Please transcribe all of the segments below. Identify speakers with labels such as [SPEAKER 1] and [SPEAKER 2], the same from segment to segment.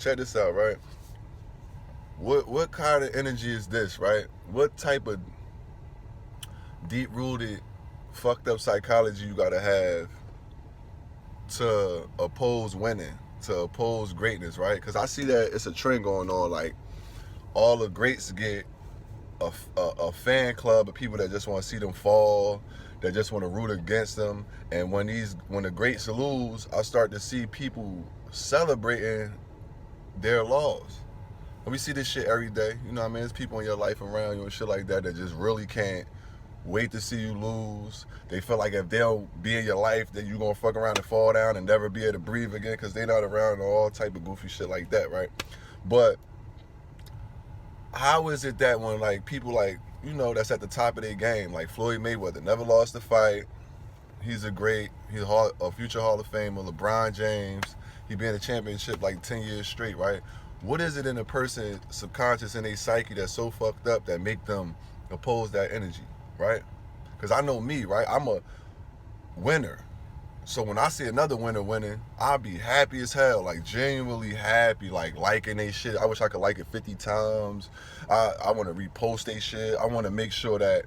[SPEAKER 1] Check this out, right? What kind of energy is this, right? What type of deep rooted, fucked up psychology you gotta have to oppose winning, to oppose greatness, right? Because I see that it's a trend going on. Like all the greats get a fan club of people that just want to see them fall, that just want to root against them. And when the greats lose, I start to see people celebrating their loss. And we see this shit every day. You know what I mean? There's people in your life around you and shit like that that just really can't wait to see you lose. They feel like if they'll be in your life, that you're gonna fuck around and fall down and never be able to breathe again because they're not around, or all type of goofy shit like that, right? But how is it that when like people like, that's at the top of their game, like Floyd Mayweather, never lost a fight, he's a future Hall of Famer, LeBron James, he been in a championship like 10 years straight, right? What is it in a person's subconscious and their psyche that's so fucked up that make them oppose that energy, right? Because I know me, right? I'm a winner. So when I see another winner winning, I'll be happy as hell, like genuinely happy, like liking they shit. I wish I could like it 50 times. I want to repost they shit. I want to make sure that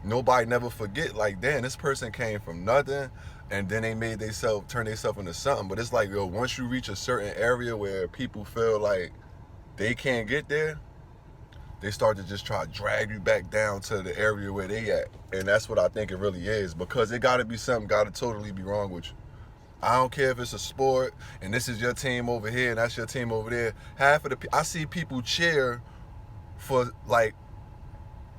[SPEAKER 1] nobody never forget, like, damn, this person came from nothing and then they made turn themselves into something. But it's like, yo, once you reach a certain area where people feel like they can't get there, they start to just try to drag you back down to the area where they at. And that's what I think it really is, because it got to be something got to totally be wrong with you. I don't care if it's a sport and this is your team over here and that's your team over there. I see people cheer for like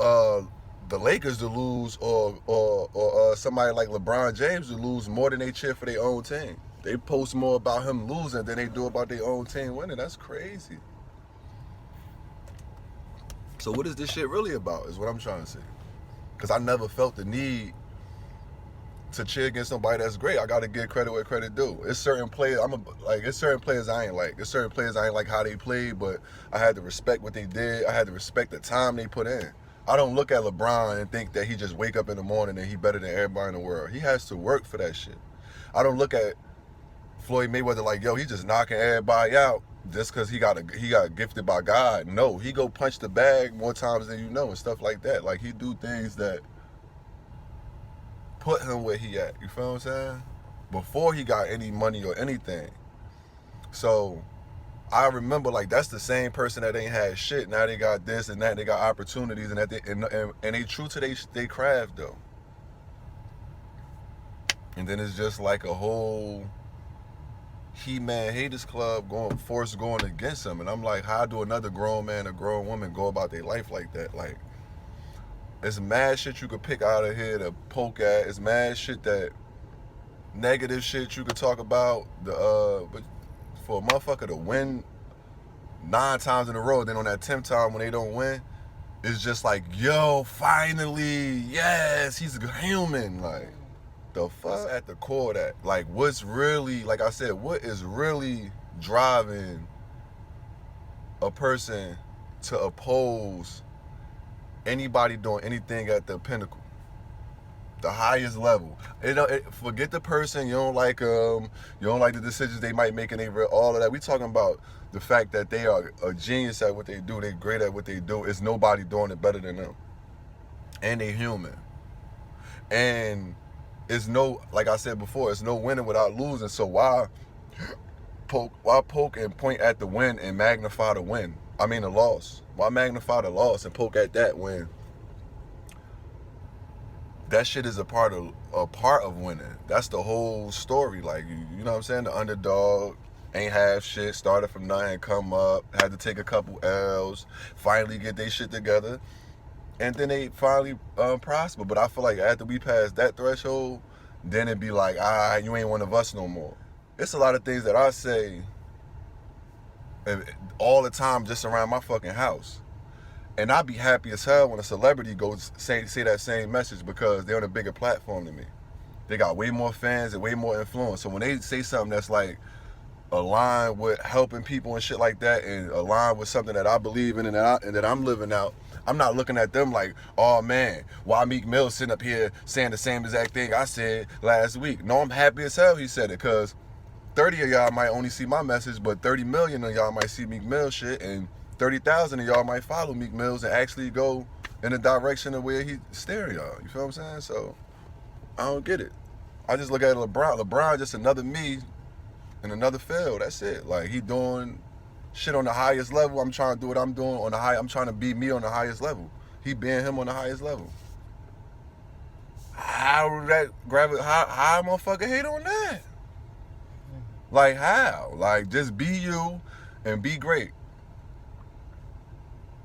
[SPEAKER 1] uh the Lakers to lose, or somebody like LeBron James to lose, more than they cheer for their own team. They post more about him losing than they do about their own team winning. That's crazy. So what is this shit really about is what I'm trying to say. Because I never felt the need to cheer against somebody that's great. I got to give credit where credit due. It's certain players it's certain players I ain't like. It's certain players I ain't like how they played, but I had to respect what they did. I had to respect the time they put in. I don't look at LeBron and think that he just wake up in the morning and he better than everybody in the world. He has to work for that shit. I don't look at Floyd Mayweather like, yo, he just knocking everybody out just because he got gifted by God. No, he go punch the bag more times than you know and stuff like that. Like, he do things that put him where he at. You feel what I'm saying? Before he got any money or anything. So I remember, like, that's the same person that ain't had shit. Now they got this and that. They got opportunities and that. And they true to they craft though. And then it's just like a whole He-Man haters club going against him. And I'm like, how do another grown man or grown woman go about their life like that? Like, it's mad shit you could pick out of here to poke at. It's mad shit that negative shit you could talk about. But for a motherfucker to win 9 times in a row, then on that 10th time when they don't win, it's just like, yo, finally, yes, he's a human. Like, the fuck at the core of that? Like, what's really, like I said, what is really driving a person to oppose anybody doing anything at the pinnacle, the highest level? Forget the person. You don't like them. You don't like the decisions they might make, and all of that. We talking about the fact that they are a genius at what they do. They great at what they do. It's nobody doing it better than them, and they human. And it's no, like I said before, it's no winning without losing. So why poke and point at the win and magnify the win? I mean the loss. Why magnify the loss and poke at that when that shit is a part of winning? That's the whole story. Like, you know what I'm saying? The underdog ain't have shit, started from nothing, come up, had to take a couple L's, finally get their shit together, and then they finally prosper. But I feel like after we pass that threshold, then it'd be like, you ain't one of us no more. It's a lot of things that I say all the time just around my fucking house. And I'd be happy as hell when a celebrity goes say that same message, because they're on a bigger platform than me. They got way more fans and way more influence. So when they say something that's like aligned with helping people and shit like that, and aligned with something that I believe in and that I'm living out, I'm not looking at them like, oh man, why Meek Mill sitting up here saying the same exact thing I said last week? No, I'm happy as hell he said it, because 30 of y'all might only see my message, but 30 million of y'all might see Meek Mill shit, and 30,000 of y'all might follow Meek Mills and actually go in the direction of where he's steering y'all. You feel what I'm saying? So I don't get it. I just look at LeBron. LeBron just another me in another field. That's it. Like, he doing shit on the highest level. I'm trying to do what I'm doing on the high. I'm trying to be me on the highest level. He being him on the highest level. How that how a motherfucker hate on that? Like, how? Like, just be you and be great.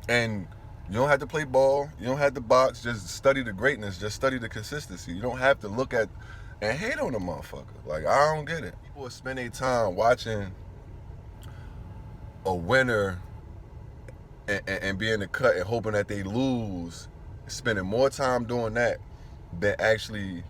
[SPEAKER 1] And you don't have to play ball. You don't have to box. Just study the greatness. Just study the consistency. You don't have to look at and hate on the motherfucker. Like, I don't get it. People spend their time watching a winner and be in the cut and hoping that they lose, spending more time doing that than actually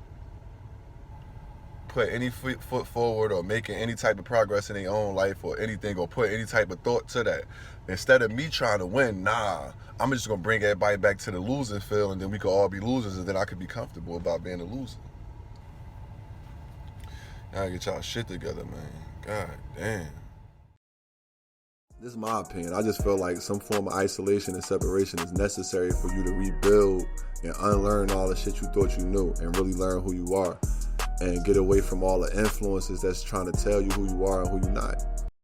[SPEAKER 1] put any foot forward or making any type of progress in their own life or anything, or put any type of thought to that. Instead of me trying to win, I'm just gonna bring everybody back to the losing field, and then we could all be losers, and then I could be comfortable about being a loser. Y'all get y'all shit together, man. God damn. This is my opinion. I just feel like some form of isolation and separation is necessary for you to rebuild and unlearn all the shit you thought you knew and really learn who you are and get away from all the influences that's trying to tell you who you are and who you're not.